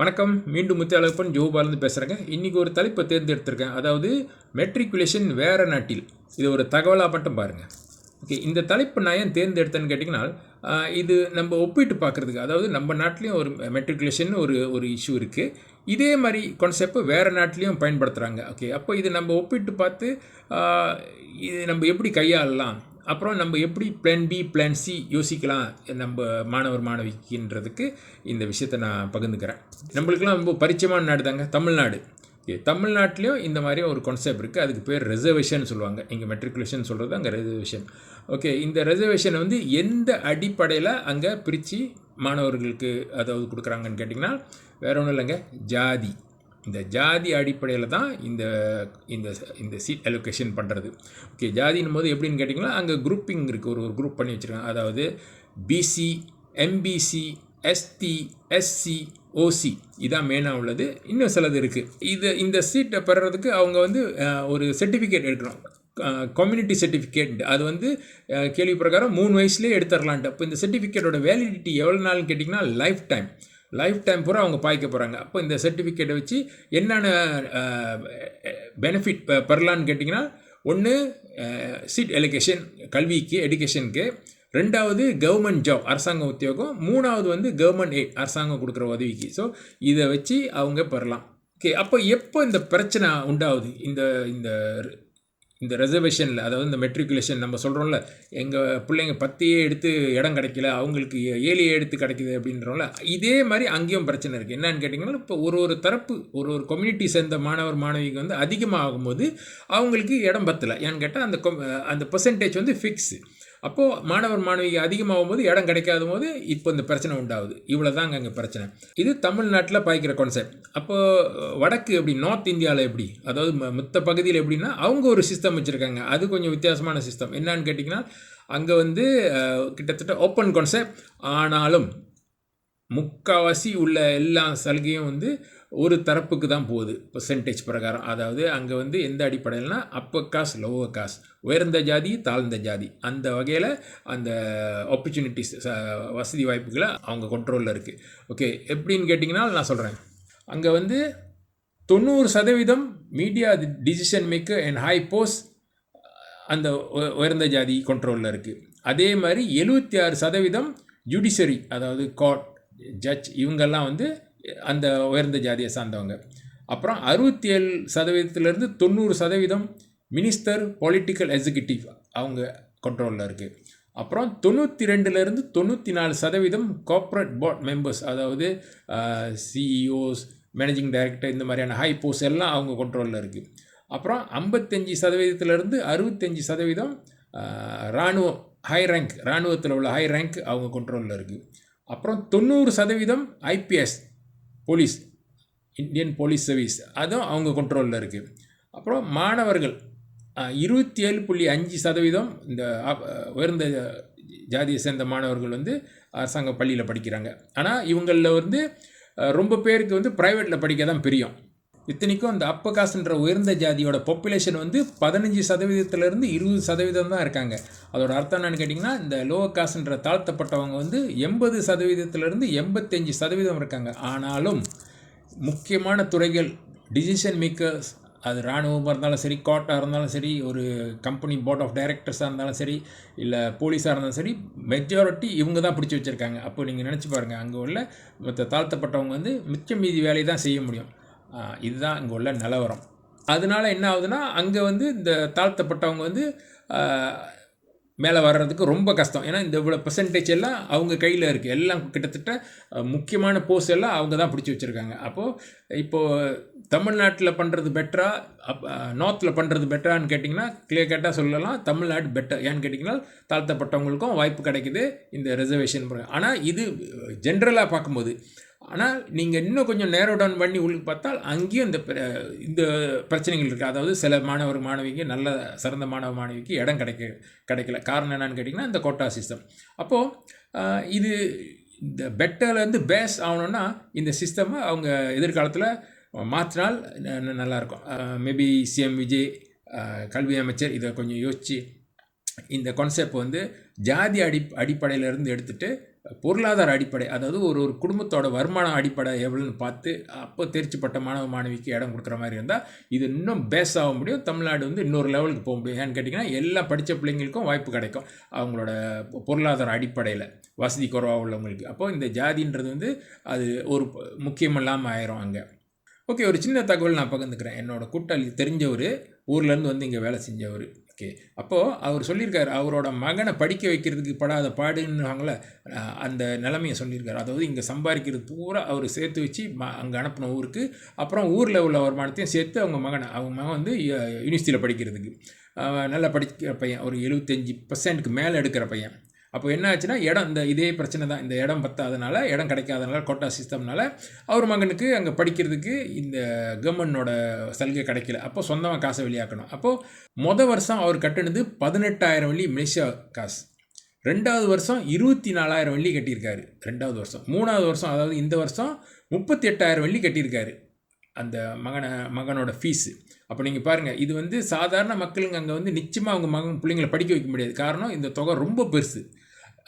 வணக்கம். மீண்டும் முத்தியாளப்பன் ஜோபாலேருந்து பேசுகிறேங்க. இன்றைக்கி ஒரு தலைப்பை தேர்ந்தெடுத்திருக்கேன். அதாவது மெட்ரிகுலேஷன் வேறு நாட்டில். இது ஒரு தகவலாக மட்டும் பாருங்கள். ஓகே, இந்த தலைப்பு நான் ஏன் தேர்ந்தெடுத்தேன்னு கேட்டிங்கன்னா, இது நம்ம ஒப்பிட்டு பார்க்குறதுக்கு, அதாவது நம்ம நாட்டிலையும் ஒரு மெட்ரிகுலேஷன் ஒரு ஒரு இஷ்யூ இருக்குது. இதே மாதிரி கான்செப்ட் வேறு நாட்டிலையும் பயன்படுத்துகிறாங்க. ஓகே, அப்போ இது நம்ம ஒப்பிட்டு பார்த்து இது நம்ம எப்படி கையாளலாம், அப்புறம் நம்ம எப்படி பிளான் பி பிளான் சி யோசிக்கலாம் நம்ம மாணவர் மாணவிக்குன்றதுக்கு இந்த விஷயத்தை நான் பகிர்ந்துக்கிறேன். நம்மளுக்கெல்லாம் ரொம்ப பரிச்சயமான நாடு தாங்க தமிழ்நாடு. தமிழ்நாட்டிலையும் இந்த மாதிரி ஒரு கான்செப்ட் இருக்குது. அதுக்கு பேர் ரிசர்வேஷன் சொல்லுவாங்க. இங்கே மெட்ரிகுலேஷன் சொல்கிறது அங்கே ரிசர்வேஷன். ஓகே, இந்த ரிசர்வேஷனை வந்து எந்த அடிப்படையில் அங்கே பிரித்து மாணவர்களுக்கு அதாவது கொடுக்குறாங்கன்னு கேட்டிங்கன்னா, வேறு ஒன்றும் இல்லைங்க, ஜாதி. இந்த ஜாதி அடிப்படையில் தான் இந்த இந்த இந்த சீட் அலோகேஷன் பண்ணுறது. ஓகே, ஜாதின் போது எப்படின்னு கேட்டிங்கன்னா, அங்கே குரூப்பிங் இருக்குது. ஒரு குரூப் பண்ணி வச்சுருக்காங்க. அதாவது பிசி, எம்பிசி, எஸ்டி, எஸ்சி, ஓசி இதான் மெயினாக உள்ளது. இன்னும் சிலது இருக்குது. இந்த சீட்டை பெறுறதுக்கு அவங்க வந்து ஒரு சர்டிஃபிகேட் எடுக்கணும். Community certificate. அது வந்து கேள்வி பிரகாரம் 3 வயசுலேயே எடுத்துடலான்ட்டு. அப்போ இந்த சர்டிஃபிகேட்டோட வேலிடிட்டி எவ்வளோ நாள்னு கேட்டிங்கன்னா லைஃப் டைம் பூரா அவங்க பாய்க்க போகிறாங்க. அப்போ இந்த சர்டிஃபிகேட்டை வச்சு என்னென்ன பெனிஃபிட் பெறலான்னு கேட்டிங்கன்னா, ஒன்று சீட் அலோகேஷன் கல்விக்கு, எடுகேஷனுக்கு. ரெண்டாவது கவர்மெண்ட் ஜாப், அரசாங்க உத்தியோகம். மூணாவது வந்து கவர்மெண்ட் எய்ட், அரசாங்கம் கொடுக்குற உதவிக்கு. ஸோ இதை வச்சு அவங்க பெறலாம். ஓகே, அப்போ எப்போ இந்த பிரச்சனை உண்டாகுது இந்த இந்த இந்த ரிசர்வேஷனில், அதாவது இந்த மெட்ரிகுலேஷன் நம்ம சொல்கிறோம்ல, எங்கள் பிள்ளைங்க 10 எடுத்து இடம் கிடைக்கல, அவங்களுக்கு 7 எடுத்து கிடைக்குது அப்படின்றோம்ல, இதே மாதிரி அங்கேயும் பிரச்சனை இருக்குது. என்னன்னு கேட்டிங்கன்னா, இப்போ ஒரு தரப்பு ஒரு கம்யூனிட்டி சேர்ந்த மாணவர் மாணவிக்கு வந்து அதிகமாக ஆகும்போது அவங்களுக்கு இடம் பத்தலை. ஏன்னு கேட்டால் அந்த பெர்சன்டேஜ் வந்து ஃபிக்ஸு. அப்போது மாணவர் மாணவிக்கு அதிகமாகும் போது இடம் கிடைக்காத போது இப்போ இந்த பிரச்சனை உண்டாகுது. இவ்வளோ தாங்க அங்கே பிரச்சனை. இது தமிழ்நாட்டில் பாய்க்கிற கான்செப்ட். அப்போது வடக்கு எப்படி, நார்த் இந்தியாவில் எப்படி, அதாவது மொத்த பகுதியில் எப்படின்னா அவங்க ஒரு சிஸ்டம் வச்சுருக்காங்க. அது கொஞ்சம் வித்தியாசமான சிஸ்டம். என்னான்னு கேட்டிங்கன்னா, அங்கே வந்து கிட்டத்தட்ட ஓப்பன் கான்செப்ட். ஆனாலும் முக்கால்வாசி உள்ள எல்லா சலுகையும் வந்து ஒரு தரப்புக்கு தான் போகுது பெர்சன்டேஜ் பிரகாரம். அதாவது அங்கே வந்து எந்த அடிப்படையில்னா அப்பர் காஸ்ட், லோவர் காஸ்ட், உயர்ந்த ஜாதி, தாழ்ந்த ஜாதி, அந்த வகையில் அந்த ஆப்பர்ச்சுனிட்டிஸ், வசதி வாய்ப்புகளை அவங்க கண்ட்ரோலில் இருக்குது. ஓகே, எப்படின்னு கேட்டிங்கன்னா நான் சொல்கிறேன். அங்கே வந்து 90% media decision maker and high post அந்த உயர்ந்த ஜாதி கண்ட்ரோலில் இருக்குது. அதே மாதிரி 76% ஜுடிஷரி, அதாவது கோர்ட், ஜட்ஜ், இவங்கெல்லாம் வந்து அந்த உயர்ந்த ஜாதியை சார்ந்தவங்க. அப்புறம் 67%லேருந்து 90% மினிஸ்டர், பொலிட்டிக்கல் எக்ஸிக்யூட்டிவ், அவங்க கண்ட்ரோலில் இருக்குது. அப்புறம் 92லேருந்து 94% கார்ப்பரேட் போர்ட் மெம்பர்ஸ், அதாவது சிஇஓஸ், மேனேஜிங் டைரக்டர், இந்த மாதிரியான ஹை போஸ்ட் எல்லாம் அவங்க கண்ட்ரோலில் இருக்குது. அப்புறம் 55%லேருந்து 65% இராணுவம், ஹை ரேங்க், இராணுவத்தில் உள்ள ஹை ரேங்க் அவங்க கண்ட்ரோலில் இருக்குது. அப்புறம் 90% IPS, police, Indian police service, அதுவும் அவங்க கண்ட்ரோலில் இருக்குது. அப்புறம் மாணவர்கள் 27.5% இந்த உயர்ந்த ஜாதியை சேர்ந்த மாணவர்கள் வந்து அரசாங்க பள்ளியில் படிக்கிறாங்க. ஆனால் இவங்களில் வந்து ரொம்ப பேருக்கு வந்து ப்ரைவேட்டில் படிக்க தான் பிரியம். இத்தனைக்கும் அந்த அப்பர் காஸ்ட்ன்ற உயர்ந்த ஜாதியோட பாப்புலேஷன் வந்து 15%லேருந்து 20% தான் இருக்காங்க. அதோட அர்த்தம் என்னன்னு கேட்டிங்கன்னா, இந்த லோவர் காஸ்ட்ன்ற தாழ்த்தப்பட்டவங்க வந்து 80%லேருந்து 85% இருக்காங்க. ஆனாலும் முக்கியமான துறைகள், டிசிஷன் மேக்கர்ஸ், அது இராணுவமாக இருந்தாலும் சரி, கோர்ட்டாக இருந்தாலும் சரி, ஒரு கம்பெனி போர்ட் ஆஃப் டைரக்டர்ஸாக இருந்தாலும் சரி, இல்லை போலீஸாக இருந்தாலும் சரி, மெஜாரிட்டி இவங்க தான் பிடிச்சி வச்சுருக்காங்க. அப்போ நீங்கள் நினச்சி பாருங்கள், அங்கே உள்ள மற்ற தாழ்த்தப்பட்டவங்க வந்து மிச்சம் மீதி வேலையை தான் செய்ய முடியும். இதுதான் இங்கே உள்ள நிலவரம். அதனால என்ன ஆகுதுன்னா, அங்கே வந்து இந்த தாழ்த்தப்பட்டவங்க வந்து மேலே வர்றதுக்கு ரொம்ப கஷ்டம். ஏன்னா இந்த இவ்வளோ பெர்சன்டேஜ் எல்லாம் அவங்க கையில் இருக்குது. எல்லாம் கிட்டத்தட்ட முக்கியமான போஸ்ட் எல்லாம் அவங்க தான் பிடிச்சி வச்சுருக்காங்க. இப்போது தமிழ்நாட்டில் பண்ணுறது பெட்டரா, நார்த்தில் பண்ணுறது பெட்டரான்னு கேட்டிங்கன்னா, கேட்டால் சொல்லலாம் தமிழ்நாடு பெட்டர். ஏன்னு கேட்டிங்கன்னா, தாழ்த்தப்பட்டவங்களுக்கும் வாய்ப்பு கிடைக்குது இந்த ரிசர்வேஷன். ஆனால் இது ஜென்ரலாக பார்க்கும்போது, ஆனால் நீங்கள் இன்னும் கொஞ்சம் நேரோ டவுன் பண்ணி உள்ளுக்கு பார்த்தால் அங்கேயும் இந்த பிரச்சனைகள் இருக்குது. அதாவது சில மாணவிக்கு, நல்ல சிறந்த மாணவிக்கு இடம் கிடைக்கல. காரணம் என்னன்னு கேட்டிங்கன்னா, இந்த கோட்டா சிஸ்டம். அப்போது இது இந்த பெட்டர்லேருந்து பேஸ் ஆகணுன்னா இந்த சிஸ்டமை அவங்க எதிர்காலத்தில் மாற்றினால் நல்லாயிருக்கும். மேபி சிஎம் விஜய், கல்வி அமைச்சர் இதை கொஞ்சம் யோசித்து இந்த கான்செப்ட் வந்து ஜாதி அடிப்படையிலேருந்து எடுத்துகிட்டு பொருளாதார அடிப்படை, அதாவது ஒரு ஒரு குடும்பத்தோட வருமான அடிப்படை எவ்வளோன்னு பார்த்து அப்போ தேர்ச்சி பட்ட மாணவ மாணவிக்கு இடம் கொடுக்குற மாதிரி இருந்தால் இது இன்னும் பேஸ் ஆக முடியும். தமிழ்நாடு வந்து இன்னொரு லெவலுக்கு போக முடியும். ஏன்னு கேட்டிங்கன்னா எல்லாம் படித்த பிள்ளைங்களுக்கும் வாய்ப்பு கிடைக்கும் அவங்களோட பொருளாதார அடிப்படையில், வசதி குறைவாக உள்ளவங்களுக்கு. அப்போது இந்த ஜாதின்றது வந்து அது ஒரு முக்கியம் இல்லாமல் ஆயிரும் அங்கே. ஓகே, ஒரு சின்ன தகவல் நான் பகிர்ந்துக்கிறேன். என்னோட கூட்டாளி தெரிஞ்சவர், ஊர்லேருந்து வந்து இங்கே வேலை செஞ்சவர். ஓகே, அப்போது அவர் சொல்லியிருக்காரு, அவரோட மகனை படிக்க வைக்கிறதுக்கு படாத பாடுன்னுவாங்களே, அந்த நிலைமையை சொல்லியிருக்காரு. அதாவது இங்கே சம்பாதிக்கிறது பூரா அவர் சேர்த்து வச்சு அங்கே அனுப்பின ஊருக்கு, அப்புறம் ஊரில் உள்ள வருமானத்தையும் சேர்த்து அவங்க மகன் வந்து யூனிவர்சிட்டியில் படிக்கிறதுக்கு நல்லா படிக்கிற பையன், ஒரு 75% மேலே எடுக்கிற பையன். அப்போ என்ன ஆச்சுன்னா இடம், இந்த இதே பிரச்சனை தான், இந்த இடம் பத்தாதனால, இடம் கிடைக்காதனால, கோட்டா சிஸ்டம்னால அவர் மகனுக்கு அங்கே படிக்கிறதுக்கு இந்த கவர்மெண்டோட சலுகை கிடைக்கல. அப்போ சொந்தமாக காசை வெளியாக்கணும். அப்போது வருஷம் அவர் கட்டினது 18,000 வெள்ளி மலேசியா காசு. 2வது வருஷம் 24,000 வெள்ளி கட்டியிருக்காரு. 2வது வருஷம். 3வது வருஷம், அதாவது இந்த வருஷம் 38,000 வெள்ளி கட்டியிருக்காரு அந்த மகனோட ஃபீஸு. அப்போ நீங்கள் பாருங்கள், இது வந்து சாதாரண மக்களுங்க அங்கே வந்து நிச்சயமாக அவங்க பிள்ளைங்களை படிக்க வைக்க முடியாது. காரணம் இந்த தொகை ரொம்ப பெருசு.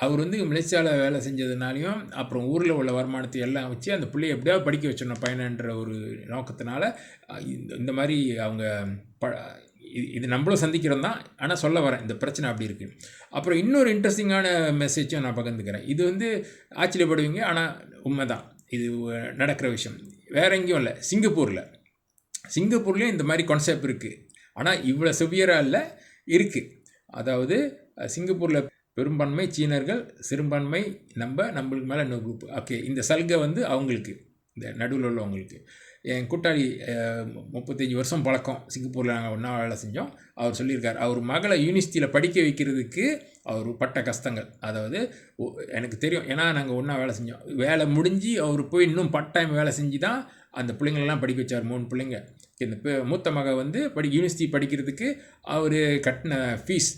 அவர் வந்து மலேசியாவில் வேலை செஞ்சதுனாலையும் அப்புறம் ஊரில் உள்ள வருமானத்தை எல்லாம் வச்சு அந்த பிள்ளைய எப்படியாவது படிக்க வச்சிடணும் பையனன்ற ஒரு நோக்கத்தினால இந்த மாதிரி அவங்க இது நம்மளும் சந்திக்கிறோம் தான். ஆனால் சொல்ல வரேன், இந்த பிரச்சனை அப்படி இருக்குது. அப்புறம் இன்னொரு இன்ட்ரெஸ்டிங்கான மெசேஜும் நான் பகிர்ந்துக்கிறேன். இது வந்து ஆச்சரியப்படுவீங்க, ஆனால் உண்மை தான், இது நடக்கிற விஷயம். வேறு எங்கேயும் இல்லை, சிங்கப்பூர்லேயும் இந்த மாதிரி கான்செப்ட் இருக்குது. ஆனால் இவ்வளோ சிவியராக இல்லை, இருக்குது. அதாவது சிங்கப்பூரில் பெரும்பான்மை சீனர்கள், சிறுபான்மை நம்மளுக்கு மேலே இன்னொரு குரூப். ஓகே, இந்த சலுகை வந்து அவங்களுக்கு, இந்த நடுவில் உள்ளவங்களுக்கு. என் கூட்டாளி 35 வருஷம் பழக்கம், சிங்கப்பூரில் நாங்கள் ஒன்றா வேலை செஞ்சோம். அவர் சொல்லியிருக்கார், அவர் மகளை யூனிவர்சிட்டியில் படிக்க வைக்கிறதுக்கு அவர் பட்ட கஷ்டங்கள். அதாவது எனக்கு தெரியும், ஏன்னா நாங்கள் ஒன்றா வேலை செஞ்சோம். வேலை முடிஞ்சு அவர் போய் இன்னும் பார்ட் டைம் வேலை செஞ்சு தான் அந்த பிள்ளைங்களெல்லாம் படிக்க வச்சார். 3 பிள்ளைங்க. இந்த மூத்த மக வந்து யூனிவர்சிட்டி படிக்கிறதுக்கு அவர் கட்டின ஃபீஸ்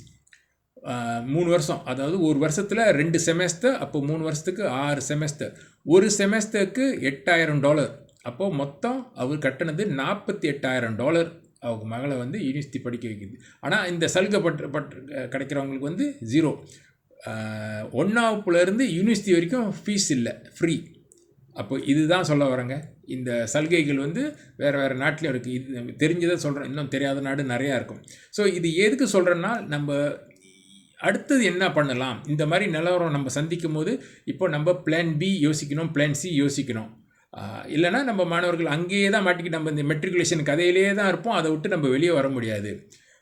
3 வருஷம், அதாவது ஒரு வருஷத்தில் 2 செமஸ்டர், அப்போ 3 வருஷத்துக்கு 6 செமஸ்டர், ஒரு செமஸ்டருக்கு $8,000. அப்போது மொத்தம் அவர் கட்டினது $48,000 அவங்க மகளை வந்து யூனிவர்சிட்டி படிக்க வைக்குது. ஆனால் இந்த சலுகை கிடைக்கிறவங்களுக்கு வந்து 0. 1ஆவதுலேருந்து யூனிவர்சிட்டி வரைக்கும் ஃபீஸ் இல்லை, ஃப்ரீ. அப்போ இதுதான் சொல்ல வரேங்க. இந்த சலுகைகள் வந்து வேறு நாட்டிலையும் இருக்குது. இது தெரிஞ்சதை சொல்கிறேன், இன்னும் தெரியாத நாடு நிறையா இருக்கும். ஸோ இது எதுக்கு சொல்கிறேன்னா, நம்ம அடுத்தது என்ன பண்ணலாம், இந்த மாதிரி நிலவரம் நம்ம சந்திக்கும் போது இப்போ நம்ம பிளான் பி யோசிக்கணும், பிளான் சி யோசிக்கணும். இல்லைனா நம்ம மாணவர்கள் அங்கேயே தான் மாட்டிக்கிட்டு நம்ம இந்த மெட்ரிகுலேஷன் கதையிலே தான் இருப்போம். அதை விட்டு நம்ம வெளியே வர முடியாது.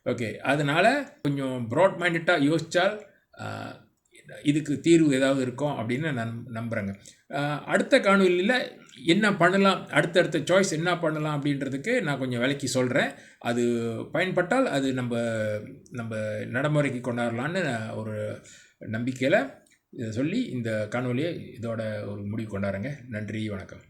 ஓகே, அதனால் கொஞ்சம் ப்ராட் மைண்டடாக யோசித்தால் இதுக்கு தீர்வு ஏதாவது இருக்கும் அப்படின்னு நான் நம்புகிறேங்க. அடுத்த காணொலியில் என்ன பண்ணலாம், அடுத்தடுத்த சாய்ஸ் என்ன பண்ணலாம் அப்படின்றதுக்கு நான் கொஞ்சம் விளக்கி சொல்கிறேன். அது பயன்பட்டால் அது நம்ம நடைமுறைக்கு கொண்டாடலான்னு ஒரு நம்பிக்கையில் இதை சொல்லி இந்த காணொலியை இதோட ஒரு முடிவு கொண்டாடுறேங்க. நன்றி, வணக்கம்.